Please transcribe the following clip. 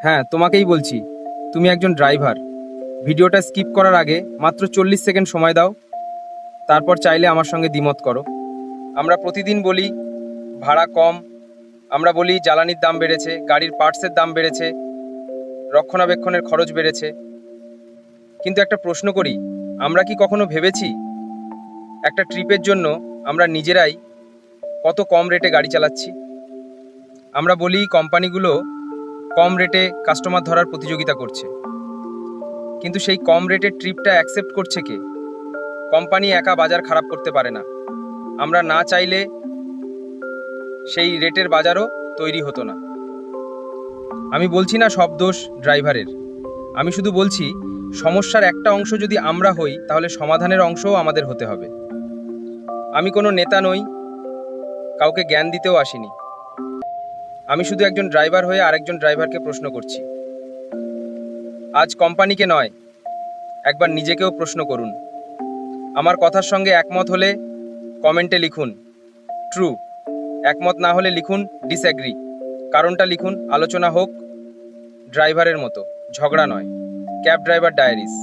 হ্যাঁ, তোমাকেই বলছি। তুমি একজন ড্রাইভার। ভিডিওটা স্কিপ করার আগে মাত্র 40 সেকেন্ড সময় দাও, তারপর চাইলে আমার সঙ্গে দ্বিমত করো। আমরা প্রতিদিন বলি ভাড়া কম, আমরা বলি জ্বালানির দাম বেড়েছে, গাড়ির পার্টসের দাম বেড়েছে, রক্ষণাবেক্ষণের খরচ বেড়েছে। কিন্তু একটা প্রশ্ন করি, আমরা কি কখনো ভেবেছি একটা ট্রিপের জন্য আমরা নিজেরাই কত কম রেটে গাড়ি চালাচ্ছি? আমরা বলি কোম্পানিগুলো কম রেটে কাস্টমার ধরার প্রতিযোগিতা করছে, কিন্তু সেই কম রেটের ট্রিপটা অ্যাকসেপ্ট করছে কে? কোম্পানি একা বাজার খারাপ করতে পারে না। আমরা না চাইলে সেই রেটের বাজারও তৈরি হতো না। আমি বলছি না সব দোষ ড্রাইভারের, আমি শুধু বলছি সমস্যার একটা অংশ যদি আমরা হই, তাহলে সমাধানের অংশও আমাদের হতে হবে। আমি কোনো নেতা নই, কাউকে জ্ঞান দিতেও আসিনি। আমি শুধু একজন ড্রাইভার হয়ে আরেকজন ড্রাইভারকে প্রশ্ন করছি। আজ কোম্পানিকে নয়, একবার নিজেকেও প্রশ্ন করুন। আমার কথার সঙ্গে একমত হলে কমেন্টে লিখুন ট্রু, একমত না হলে লিখুন ডিসঅ্যাগ্রি। কারণটা লিখুন, আলোচনা হোক ড্রাইভারের মতো, ঝগড়া নয়। Cab driver diaries.